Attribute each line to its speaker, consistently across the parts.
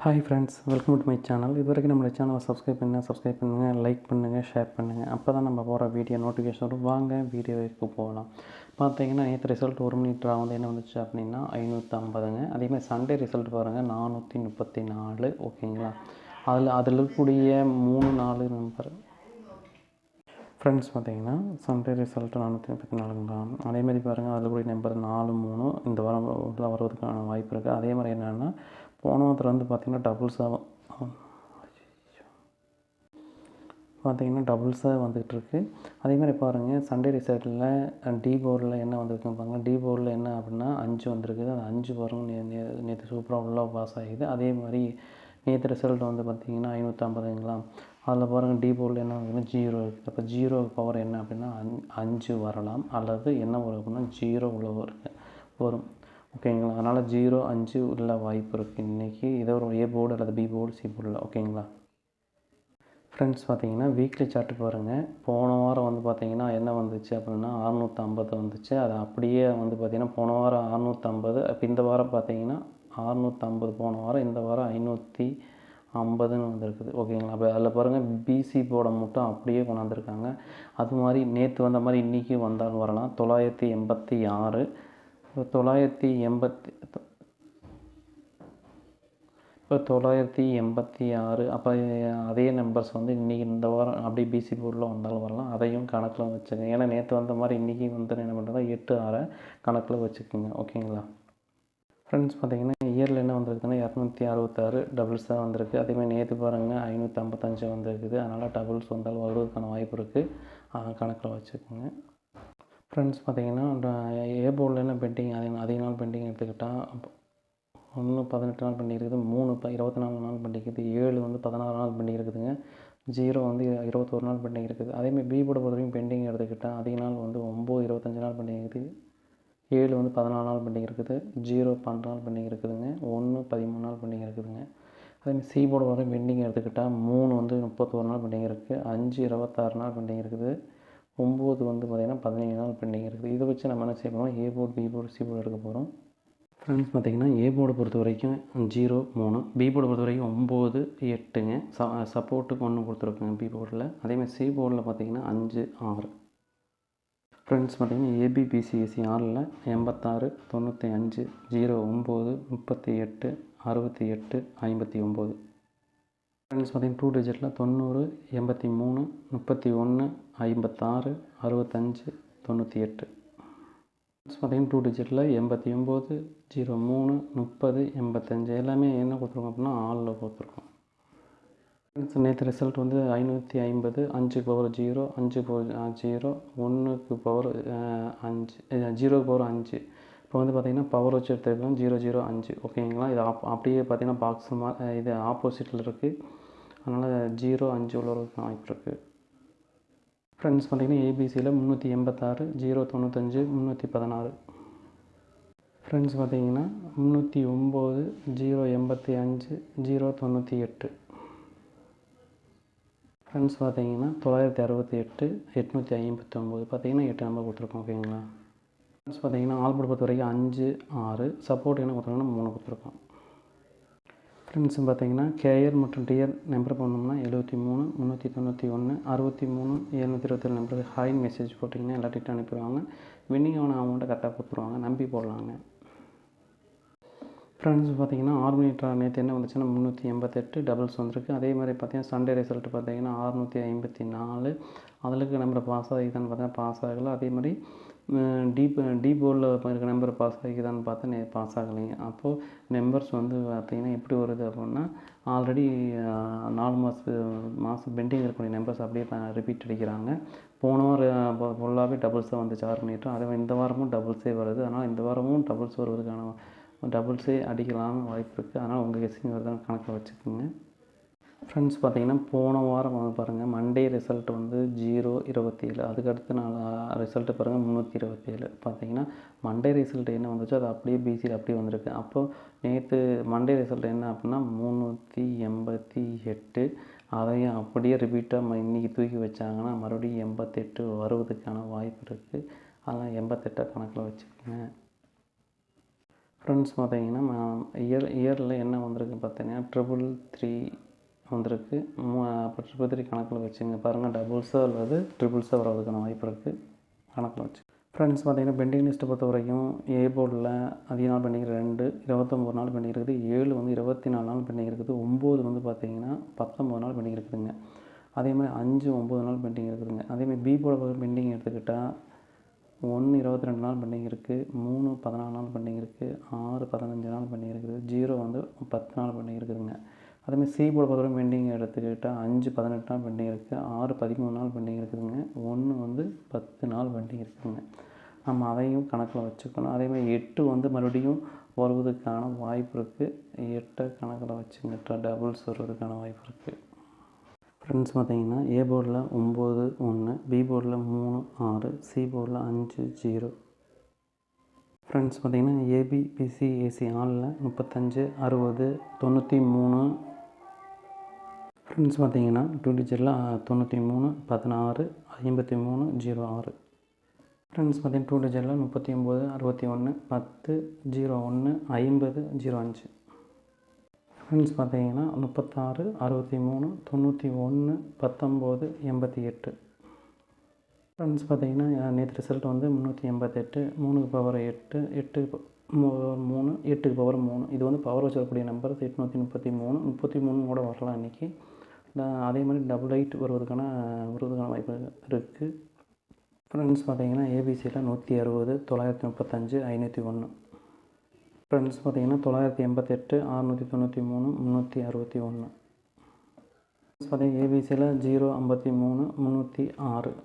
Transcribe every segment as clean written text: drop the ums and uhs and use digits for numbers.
Speaker 1: Hi friends, welcome to my channel. இது வரைக்கும் நம்மளோட சேனலை சப்ஸ்கிரைப் பண்ணுங்கள், லைக் பண்ணுங்கள், ஷேர் பண்ணுங்கள். அப்போ தான் நம்ம போகிற வீடியோ நோட்டிஃபிகேஷன் வரும். வாங்க வீடியோவுக்கு போகலாம். பார்த்தீங்கன்னா நேற்று ரிசல்ட் 1 மினிட் ட்ரா வந்து என்ன வந்துச்சு அப்படின்னா 550ங்க. அதேமாதிரி சண்டே ரிசல்ட் பாருங்கள் 434. ஓகேங்களா? அதில் இருக்கக்கூடிய 3 4 நம்பர் ஃப்ரெண்ட்ஸ் பார்த்தீங்கன்னா சண்டே ரிசல்ட் 434ங்களா. அதேமாதிரி பாருங்கள் அதில் கூடிய நம்பர் 4 3 இந்த வாரம் உள்ள வருவதற்கான வாய்ப்பு இருக்குது. அதே மாதிரி என்னென்னா போன வாரத்தில் வந்து பார்த்திங்கன்னா டபுள்ஸாக வந்துகிட்ருக்கு. அதேமாதிரி பாருங்கள் சண்டே ரிசல்ட்டில் டி போர்டில் என்ன வந்திருக்குன்னு பாருங்கள். டி போர்டில் என்ன அப்படின்னா 5 வந்திருக்குது. அந்த 5 பாருங்கள் நேற்று சூப்பராக உள்ள பாஸ் ஆகிது. அதே மாதிரி நேற்று ரிசல்ட் வந்து பார்த்திங்கன்னா 550ங்களா. அதில் பாருங்கள் டி போர்டில் என்ன வருதுன்னா 0 இருக்குது. அப்போ 0 பவர் என்ன அப்படின்னா 5 வரலாம், அல்லது என்ன வரும் அப்படின்னா 0 உள்ள வரும். ஓகேங்களா? அதனால் 0 5 உள்ள வாய்ப்பு இருக்குது இன்றைக்கி. இதை ஒரு ஏ போர்டு அல்லது பி போர்டு சி போர்டில். ஓகேங்களா ஃப்ரெண்ட்ஸ்? பார்த்தீங்கன்னா வீக்லி சார்ட்டு பாருங்கள். போன வாரம் வந்து பார்த்திங்கன்னா என்ன வந்துச்சு அப்படின்னா 650 வந்துச்சு. அது அப்படியே வந்து பார்த்திங்கன்னா போன வாரம் 650. அப்போ இந்த வாரம் பார்த்திங்கன்னா 650 போன வாரம், இந்த வாரம் 550ன்னு வந்துருக்குது. ஓகேங்களா? அப்போ அதில் பாருங்கள் பிசி போர்டை மட்டும் அப்படியே கொண்டாந்துருக்காங்க. அது மாதிரி நேற்று வந்த மாதிரி இன்றைக்கி வந்தாலும் வரலாம். 986 இப்போ 986. அப்போ அதே நம்பர்ஸ் வந்து இன்றைக்கி இந்த வாரம் அப்படியே பிசி போர்டில் வந்தாலும் வரலாம். அதையும் கணக்கில் வச்சுக்கோங்க. ஏன்னா நேற்று வந்த மாதிரி இன்றைக்கி வந்து என்ன பண்ணுறதா 8 6 கணக்கில் வச்சுக்கோங்க. ஓகேங்களா ஃப்ரெண்ட்ஸ்? பார்த்தீங்கன்னா இயரில் என்ன வந்திருக்குன்னா 266 டபுள்ஸ் தான் வந்திருக்கு. அதேமாதிரி நேற்று பாருங்கள் 555 வந்திருக்குது. அதனால் டபுள்ஸ் வந்தாலும் வருவதற்கான வாய்ப்பு இருக்குது, கணக்கில் வச்சுக்கோங்க. ஃப்ரெண்ட்ஸ் பார்த்தீங்கன்னா ஏ போர்டில் என்ன பெண்டிங், அதிக நாள் பெண்டிங் எடுத்துக்கிட்டால் 1 18 நாள் பெண்டிங் இருக்குது, 3 24 நாள் பெண்டிங் இருக்குது, 7 வந்து 16 நாள் பெண்டிங் இருக்குதுங்க, 0 வந்து 21 நாள் பெண்டிங் இருக்குது. அதேமாதிரி பி போர்டை பொறுத்த வரைக்கும் பெண்டிங் எடுத்துக்கிட்டால் அதிக நாள் வந்து 9 25 நாள் பெண்டிங் இருக்குது, 7 வந்து 14 நாள் பெண்டிங் இருக்குது, 0 12 நாள் பெண்டிங் இருக்குதுங்க, 1 13 நாள் பெண்டிங் இருக்குதுங்க. அதேமாதிரி சி போர்டு வரைக்கும் பெண்டிங் எடுத்துக்கிட்டால் 3 வந்து 31 நாள் பெண்டிங் இருக்குது, 5 26 நாள் பெண்டிங் இருக்குது, 9 வந்து பார்த்திங்கன்னா 17 நாள் பெண்டிங் இருக்குது. இதை வச்சு நம்ம என்ன செய்ய போகிறோம், A board B board C board எடுக்க போகிறோம். ஃப்ரெண்ட்ஸ் பார்த்திங்கன்னா ஏ போர்டை பொறுத்த வரைக்கும் 0 3, பி போர்டை பொறுத்த வரைக்கும் 9 8ங்க. சப்போர்ட்டுக்கு 1 கொடுத்துருக்குங்க பி போர்டில். அதேமாதிரி சி போர்டில் பார்த்திங்கன்னா 5 6. ஃப்ரெண்ட்ஸ் பார்த்திங்கன்னா ஏபிபிசிஎஸ்சி 6ல் 86 95 0 9 38 68 59. ஃப்ரெண்ட்ஸ் பார்த்திங்கன்னா 2 டிஜிட்டில் 90 83 31 56 65 98. ஃப்ரெண்ட்ஸ் பார்த்திங்கன்னா 2 டிஜிட்டில் 89 03 30 85 எல்லாமே என்ன கொடுத்துருக்கோம் அப்படின்னா ஆளில் கொடுத்துருக்கோம். ஃப்ரெண்ட்ஸ் நேற்று ரிசல்ட் வந்து 550, 5 பவர் 0, 5 பவர் 0, 1க்கு பவர் 5, 0க்கு பவர் 5. இப்போ வந்து பார்த்திங்கன்னா பவர் வச்சு எடுத்துக்கலாம் 0 0 5. ஓகேங்களா? இது அப்படியே பார்த்திங்கன்னா பாக்ஸ் இது ஆப்போசிட்டில் இருக்குது. அதனால் 0 5 உள்ளவருக்கு வாய்ப்பு இருக்குது. ஃப்ரெண்ட்ஸ் பார்த்திங்கன்னா ஏபிசியில் 386, 0 95, 316. ஃப்ரெண்ட்ஸ் பார்த்திங்கன்னா 309, 0 85, 0 98. ஃப்ரெண்ட்ஸ் பார்த்திங்கன்னா 968, 859. பார்த்திங்கன்னா 8 நம்பர் கொடுத்துருக்கோம். ஓகேங்களா? ஃப்ரெண்ட்ஸ் பார்த்திங்கன்னா ஆல் போர்டு பொறுத்த வரைக்கும் 5 6, சப்போர்ட் என்ன கொடுத்துருக்கோன்னா 3 கொடுத்துருக்கோம். ஃப்ரெண்ட்ஸ் பார்த்திங்கன்னா கேஆர் மற்றும் டிஆர் நம்பர் பண்ணோம்னா 73 391 63 727 நம்பருக்கு ஹாய் மெசேஜ் போட்டிங்கன்னா எல்லா டீட்டெயில் அனுப்பிடுவாங்க. வின்னிங் ஆன அமௌண்ட்டை கரெக்டாக கொடுத்துருவாங்க, நம்பி போடலாங்க. ஃப்ரெண்ட்ஸ் பார்த்திங்கன்னா 6 மினிட் நேற்று என்ன வந்துச்சுன்னா 388 டபுள்ஸ் வந்திருக்கு. அதே மாதிரி பார்த்திங்கன்னா சண்டே ரிசல்ட் பார்த்திங்கன்னா 654. அதில் நம்பர் பாஸ் ஆகிதான்னு பார்த்தீங்கன்னா பாஸ் ஆகலை. அதே மாதிரி டி போர்டில் இருக்க நம்பர் பாஸ் ஆகிதான்னு பார்த்தா பாஸ் ஆகலைங்க. அப்போது நம்பர்ஸ் வந்து பார்த்திங்கன்னா எப்படி வருது அப்படின்னா ஆல்ரெடி 4 மாதம் பெண்டிங் இருக்கக்கூடிய நம்பர்ஸ் அப்படியே ரிப்பீட் அடிக்கிறாங்க. போன வாரம் ஃபுல்லாகவே டபுள்ஸ் தான் வந்துச்சு 6 மினிட்டும். அதே மாதிரி இந்த வாரமும் டபுள்ஸே வருது. அதனால் இந்த வாரமும் டபுள்ஸ் வருவதுக்கான டபுள்ஸே அடிக்கலாம்னு வாய்ப்பு இருக்குது. அதனால் உங்கள் கெஸ்ஸிங் வருதான்னு கணக்கில் வச்சுக்கோங்க. ஃப்ரெண்ட்ஸ் பார்த்திங்கன்னா போன வாரம் வந்து பாருங்கள் மண்டே ரிசல்ட் வந்து 0 27. அதுக்கடுத்து ரிசல்ட்டு பாருங்கள் 327. பார்த்திங்கன்னா மண்டே ரிசல்ட் என்ன வந்துச்சோ அது அப்படியே பிசியில் அப்படியே வந்திருக்கு. அப்போது நேற்று மண்டே ரிசல்ட் என்ன அப்படின்னா 388. அதையும் அப்படியே ரிப்பீட்டாக இன்றைக்கி தூக்கி வச்சாங்கன்னா மறுபடியும் 88 வருவதுக்கான வாய்ப்பு இருக்குது. அதனால் 88 கணக்கில் வச்சுக்கோங்க. ஃப்ரெண்ட்ஸ் பார்த்தீங்கன்னா இயரில் என்ன வந்திருக்கு பார்த்தீங்கன்னா 333 வந்திருக்கு. அப்போ 333 கணக்கில் வச்சுங்க பாருங்கள். டபுள்ஸோ அல்லது ட்ரிபிள்ஸோ வரதுக்கான வாய்ப்பு இருக்குது, கணக்கில் வச்சு. ஃப்ரெண்ட்ஸ் பார்த்தீங்கன்னா பெண்டிங் லிஸ்ட்டை பொறுத்த வரைக்கும் ஏ போர்டில் அதிக நாள் பெண்டிங் 2, 29 நாள் பெண்டிங் இருக்குது. 7 வந்து 24 நாள் பெண்டிங் இருக்குது. 9 வந்து பார்த்தீங்கன்னா 19 நாள் பெண்டிங் இருக்குதுங்க. அதேமாதிரி 5, 9 நாள் பெண்டிங் இருக்குதுங்க. அதேமாதிரி பி போர்டு பெண்டிங் எடுத்துக்கிட்டால் 1 22 நாள் பெண்டிங் இருக்குது, 3 14 நாள் பெண்டிங் இருக்குது, 6 15 நாள் பெண்டிங் இருக்குது, 0 வந்து 10 நாள் பெண்டிங் இருக்குதுங்க. அதேமாதிரி சி போர்டு பொறுத்தவரை பெண்டிங் எடுத்துக்கிட்டால் 5 18 நாள் பெண்டிங் இருக்குது, 6 13 நாள் பெண்டிங் இருக்குதுங்க, 1 வந்து 10 நாள் பெண்டிங் இருக்குதுங்க. நம்ம அதையும் கணக்கில் வச்சுக்கணும். அதேமாதிரி 8 வந்து மறுபடியும் வருவதற்கான வாய்ப்பு இருக்குது. 8 கணக்கில் வச்சுக்கிட்டால் டபுள்ஸ் வருவதற்கான வாய்ப்பு இருக்குது. ஃப்ரெண்ட்ஸ் பார்த்தீங்கன்னா ஏ போர்டில் 9 1, பி போர்டில் 3 6, சி போர்டில் 5 0. ஃப்ரெண்ட்ஸ் பார்த்தீங்கன்னா ஏபி பிசி ஏசி ஆளில் 35 60 93. ஃப்ரெண்ட்ஸ் பார்த்தீங்கன்னா 2 டிஜிட்டில் 93 16 53 06. ஃப்ரெண்ட்ஸ் பார்த்தீங்கன்னா 2 டிஜிட்டில் 39 61 10 01 50 05. ஃப்ரெண்ட்ஸ் பார்த்தீங்கன்னா 36 63 91 19 88. ஃப்ரெண்ட்ஸ் பார்த்தீங்கன்னா நேற்று ரிசல்ட் வந்து 388, 3க்கு பவர் 8, 8க்கு 3, 8க்கு பவர் 3. இது வந்து பவர் வச்சு வரக்கூடிய நம்பர் 833, 33 கூட வரலாம் இன்றைக்கி. அதே மாதிரி டபுள் 8 வருவதற்கான வாய்ப்பு இருக்குது. ஃப்ரெண்ட்ஸ் பார்த்தீங்கன்னா ஏபிசியில் 160 935 501. ஃப்ரெண்ட்ஸ் பார்த்தீங்கன்னா 988 693 361. ஃப்ரெண்ட்ஸ் பார்த்தீங்கன்னா ஏபிசியில் 0 53 306.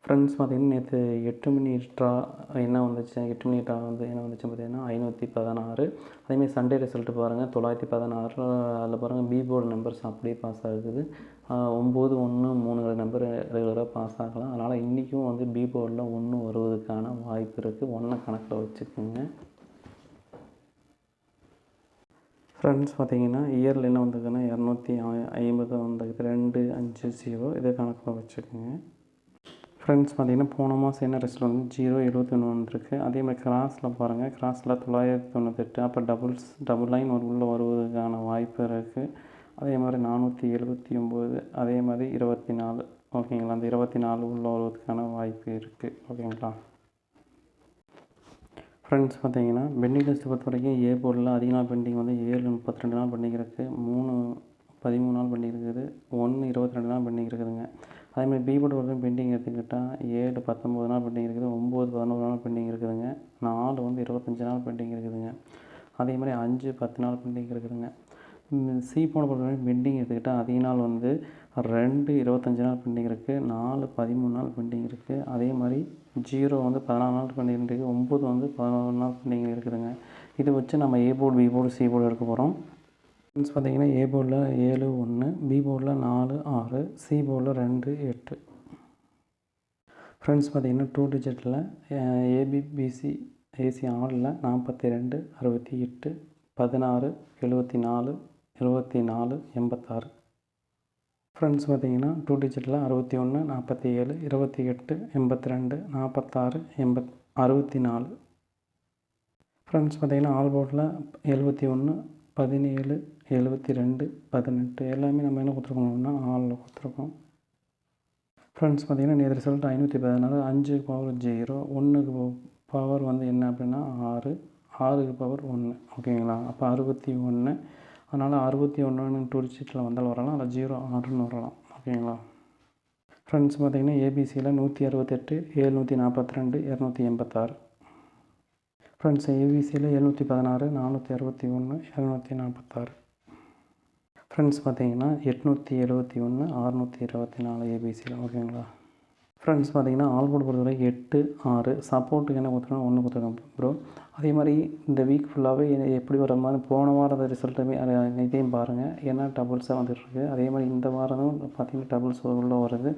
Speaker 1: ஃப்ரெண்ட்ஸ் பார்த்தீங்கன்னா நேற்று 8 மணி ட்ரா என்ன வந்துச்சு, 8 மணி ட்ரா வந்து என்ன வந்துச்சு பார்த்தீங்கன்னா 516. அதேமாதிரி சண்டே ரிசல்ட்டு பாருங்கள் 916. அதில் பாருங்கள் பி போர்டு நம்பர்ஸ் அப்படியே பாஸ் ஆகுது. 9 1 3 நம்பர் ரெகுலராக பாஸ் ஆகலாம். அதனால் இன்றைக்கும் வந்து பி போர்டில் 1 வருவதற்கான வாய்ப்பு இருக்குது. 1 கணக்கில் வச்சுக்கோங்க. ஃப்ரெண்ட்ஸ் பார்த்தீங்கன்னா இயரில் என்ன வந்திருக்குன்னா 250 வந்திருக்கு. 2 5 0 இதை கணக்கில் வச்சுக்கோங்க. ஃப்ரெண்ட்ஸ் பார்த்தீங்கன்னா போன மாதம் என்ன ரிசல்ட் வந்து 071 வந்திருக்கு. அதே மாதிரி கிராஸில் பாருங்கள், கிராஸில் 998. அப்போ டபுள் லைன் உள்ளே வருவதற்கான வாய்ப்பு இருக்குது. அதே மாதிரி 479, அதே மாதிரி 24. ஓகேங்களா, அந்த 24 உள்ளே வருவதற்கான வாய்ப்பு இருக்குது. ஓகேங்களா ஃப்ரெண்ட்ஸ் பார்த்தீங்கன்னா பெண்டிங் லிஸ்ட்டு பொறுத்த வரைக்கும் ஏ போர்டில் அதிக நாள் பெண்டிங் வந்து 7 32 நாள் பெண்டிங் இருக்குது, 3 13 நாள் பெண்டிங் இருக்குது, 1 22 நாள் பெண்டிங் இருக்குதுங்க. அதேமாதிரி பி போர்டு வரைக்கும் பெண்டிங் எடுத்துக்கிட்டால் 7 19 நாள் பெண்டிங் இருக்குது, 9 11 நாள் பெண்டிங் இருக்குதுங்க, 4 வந்து 25 நாள் பெண்டிங் இருக்குதுங்க. அதே மாதிரி 5 10 நாள் பெண்டிங் இருக்குதுங்க. சி போர்டு வரைக்கும் பெண்டிங் எடுத்துக்கிட்டால் அதிக நாள் வந்து 2 25 நாள் பெண்டிங் இருக்குது, 4 13 நாள் பெண்டிங் இருக்குது. அதே மாதிரி 0 வந்து 14 நாள் பெண்டிங் இருக்குது, 9 வந்து 11 நாள் பெண்டிங் இருக்குதுங்க. இதை வச்சு நம்ம A board B board C board எடுக்க போகிறோம். ஃப்ரெண்ட்ஸ் பார்த்தீங்கன்னா ஏ போர்டில் 7 1, பி போர்டில் 4 6, சி போர்டில் 2 8. ஃப்ரெண்ட்ஸ் பார்த்தீங்கன்னா 2 டிஜிட்டில் ஏபி பிசி ஏசி ஆளில் 42 68 16 74 74 86. ஃப்ரெண்ட்ஸ் பார்த்தீங்கன்னா 2 டிஜிட்டில் 61 47 28 82 46 64. ஃப்ரெண்ட்ஸ் பார்த்தீங்கன்னா ஆல் போர்டில் 71 17 72 18 எல்லாமே நம்ம என்ன கொடுத்துருக்கோம்னா ஆளில் கொடுத்துருக்கோம். ஃப்ரெண்ட்ஸ் பார்த்தீங்கன்னா நேற்று ரிசல்ட் 516, 5க்கு பவர் 0, 1க்கு பவர் வந்து என்ன அப்படின்னா 6, 6க்கு பவர் 1. ஓகேங்களா, அப்போ 61. அதனால் 61 2 டிஜிட்டில் வந்தாலும் வரலாம், அதில் 0 6ன்னு வரலாம். ஓகேங்களா ஃப்ரெண்ட்ஸ் பார்த்தீங்கன்னா ஏபிசியில் 168 742 286. ஃப்ரெண்ட்ஸ் ஏபிசியில் 716 461 246. ஃப்ரெண்ட்ஸ் பார்த்தீங்கன்னா 871 624 ஏபிசியில். ஓகேங்களா ஃப்ரெண்ட்ஸ் பார்த்தீங்கன்னா ஆல்போர்டு பொறுத்தவரை 8 6 சப்போர்ட்டுக்கு என்ன கொடுத்துருக்கோம் 1 கொடுத்துருக்கோம் ப்ரோ. அதே மாதிரி இந்த வீக் ஃபுல்லாகவே எப்படி வர மாதிரி போன வாரம் ரிசல்ட்டுமே இதையும் பாருங்கள், ஏன்னா டபுள்ஸாக வந்துட்டுருக்கு. அதே மாதிரி இந்த வாரமும் பார்த்திங்கன்னா டபுள்ஸ் உள்ளே வருது,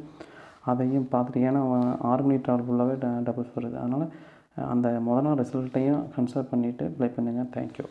Speaker 1: அதையும் பார்த்துட்டு ஏன்னா 6 மணி ட்ராவல் ஃபுல்லாகவே டபுள்ஸ் வருது. அதனால் அந்த முதல் நாள் ரிசல்ட்டையும் கன்சிடர் பண்ணிவிட்டு ப்ளே பண்ணுங்கள். தேங்க்யூ.